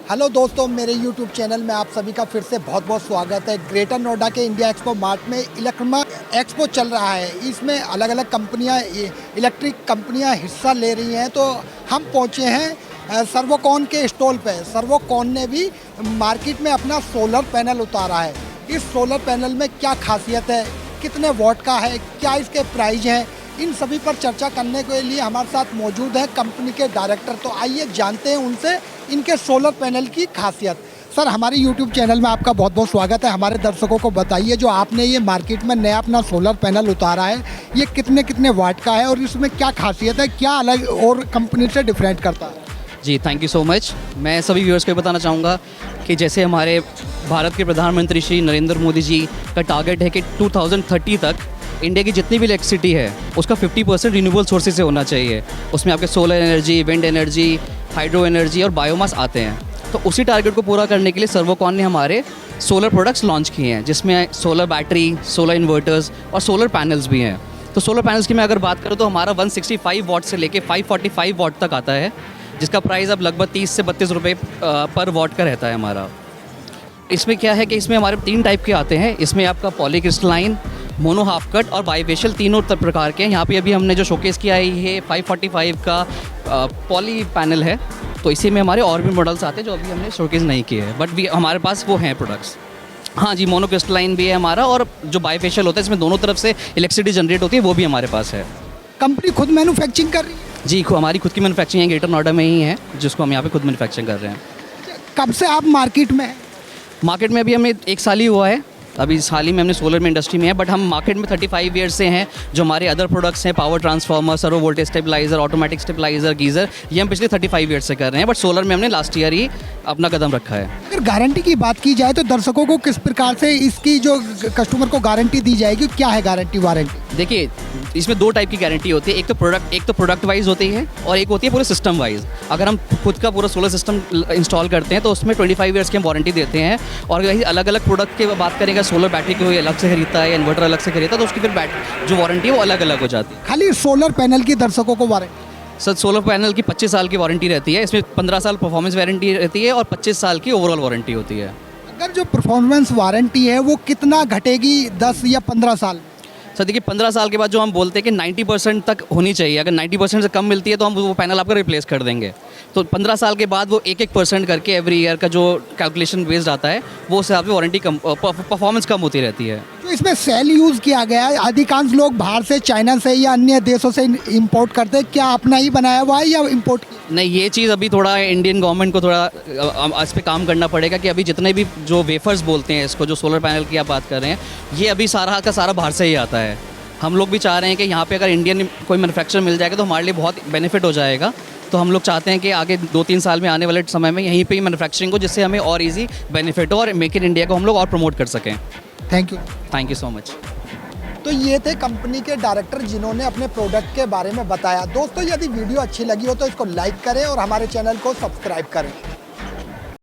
Hello दोस्तों, मेरे YouTube channel में आप सभी का फिर से बहुत बहुत स्वागत है। ग्रेटर नोएडा के इंडिया एक्सपो मार्ट में इलेक्ट्रमा एक्सपो चल रहा है। इसमें अलग अलग कंपनियां, इलेक्ट्रिक कंपनियां हिस्सा ले रही हैं। तो हम पहुंचे हैं सर्वोकॉन के स्टॉल पे। सर्वोकॉन ने भी मार्केट में अपना सोलर पैनल उतारा है। इस सोलर पैनल में क्या खासियत है, कितने वॉट का है, क्या इसके प्राइस हैं, इन सभी पर चर्चा करने के लिए हमारे साथ मौजूद है कंपनी के डायरेक्टर। तो आइए जानते हैं उनसे इनके सोलर पैनल की खासियत। सर, हमारे YouTube चैनल में आपका बहुत बहुत स्वागत है। हमारे दर्शकों को बताइए, जो आपने ये मार्केट में नया अपना सोलर पैनल उतारा है, ये कितने वाट का है और इसमें क्या खासियत है, क्या अलग और कंपनी से डिफरेंट करता है? जी, थैंक यू सो मच। मैं सभी व्यूअर्स को बताना चाहूँगा कि जैसे हमारे भारत के प्रधानमंत्री श्री नरेंद्र मोदी जी का टारगेट है कि 2030 तक इंडिया की जितनी भी इलेक्ट्रिसिटी है उसका 50% रिन्यूएबल सोर्सेज से होना चाहिए। उसमें आपके solar energy, wind energy, hydro energy और बायोमास आते हैं। तो उसी टारगेट को पूरा करने के लिए सर्वोकॉन ने हमारे सोलर प्रोडक्ट्स लॉन्च किए हैं, जिसमें सोलर बैटरी, सोलर इन्वर्टर्स और सोलर पैनल्स भी हैं। तो सोलर पैनल्स की मैं अगर बात करूँ तो हमारा 165 वाट से लेके 545 वाट तक आता है, जिसका प्राइस अब लगभग 30 से 32 रुपये पर वाट का रहता है हमारा। इसमें क्या है कि इसमें हमारे 3 टाइप के आते हैं। इसमें आपका पॉलीक्रिस्टलाइन, मोनो हाफ कट और बाईफेशियल, तीनों प्रकार के हैं। यहाँ पे अभी हमने जो शोकेस किया है ये 545 का पॉली पैनल है। तो इसी में हमारे और भी मॉडल्स आते हैं जो अभी हमने शोकेस नहीं किए हैं, बट हमारे पास वो हैं प्रोडक्ट्स। हाँ जी, मोनो क्रिस्टलाइन भी है हमारा, और जो बाईफेशियल होता है इसमें दोनों तरफ से इलेक्ट्रिसिटी जनरेट होती है, वो भी हमारे पास है। कंपनी खुद मैन्युफैक्चरिंग कर रही है? जी, हमारी खुद की मैन्युफैक्चरिंग है, ग्रेटर नोएडा में ही है, जिसको हम यहाँ पे खुद मैन्युफैक्चरिंग कर रहे हैं। कब से आप मार्केट में हैं? मार्केट में अभी हमें 1 साल ही हुआ है। अभी हाल ही में हमने सोलर में इंडस्ट्री में है, बट हम मार्केट में 35 ईयर्स से हैं। जो हमारे अदर प्रोडक्ट्स हैं, power transformer, servo voltage stabilizer, automatic stabilizer, geyser, ये हम पिछले 35 ईयर्स से कर रहे हैं। बट सोलर में हमने लास्ट ईयर ही अपना कदम रखा है। अगर गारंटी की बात की जाए तो दर्शकों को किस प्रकार से इसकी जो कस्टमर को गारंटी दी जाएगी, क्या है गारंटी वारंटी? देखिए, इसमें 2 टाइप की गारंटी होती है। एक तो प्रोडक्ट वाइज होती है और एक होती है पूरे सिस्टम वाइज। अगर हम खुद का पूरा सोलर सिस्टम इंस्टॉल करते हैं तो उसमें 25 ईयर्स की हम वारंटी देते हैं। और अगर अलग अलग प्रोडक्ट की बात करेंगे, सोलर बैटरी कोई अलग से खरीदता है या इन्वर्टर अलग से खरीदता है, तो उसकी फिर जो वारंटी है वो अलग अलग हो जाती है। खाली सोलर पैनल की दर्शकों को वारंटी? सर, सोलर पैनल की 25 साल की वारंटी रहती है। इसमें 15 साल परफॉर्मेंस वारंटी रहती है और 25 साल की ओवरऑल वारंटी होती है। अगर जो परफॉर्मेंस वारंटी है वो कितना घटेगी 10 या 15 साल? सर देखिए, 15 साल के बाद जो हम बोलते हैं कि 90% तक होनी चाहिए। अगर 90% से कम मिलती है तो हम वो पैनल आपका रिप्लेस कर देंगे। तो 15 साल के बाद वो 1% करके एवरी ईयर का जो कैलकुलेशन बेस्ड आता है, वो उससे आपकी वारंटी कम, परफॉर्मेंस कम होती रहती है। जो इसमें सेल यूज़ किया गया है, अधिकांश लोग बाहर से, चाइना से या अन्य देशों से इंपोर्ट करते हैं, क्या अपना ही बनाया हुआ है या इंपोर्ट? नहीं, ये चीज़ अभी थोड़ा इंडियन गवर्नमेंट को थोड़ा इस पर काम करना पड़ेगा कि अभी जितने भी जो वेफर्स बोलते हैं इसको, जो सोलर पैनल की आप बात कर रहे हैं, ये अभी सारा का सारा बाहर से ही आता है। हम लोग भी चाह रहे हैं कि यहाँ पे अगर इंडियन कोई मैन्युफैक्चर मिल जाएगा तो हमारे लिए बहुत बेनिफिट हो जाएगा। तो हम लोग चाहते हैं कि आगे 2-3 साल में आने वाले समय में यहीं पे ही मैन्युफैक्चरिंग हो, जिससे हमें और इजी बेनिफिट हो और मेक इन इंडिया को हम लोग और प्रमोट कर सकें। Thank you. Thank you so much. तो ये थे कंपनी के डायरेक्टर जिन्होंने अपने प्रोडक्ट के बारे में बताया। दोस्तों, यदि वीडियो अच्छी लगी हो तो इसको लाइक करें और हमारे चैनल को सब्सक्राइब करें।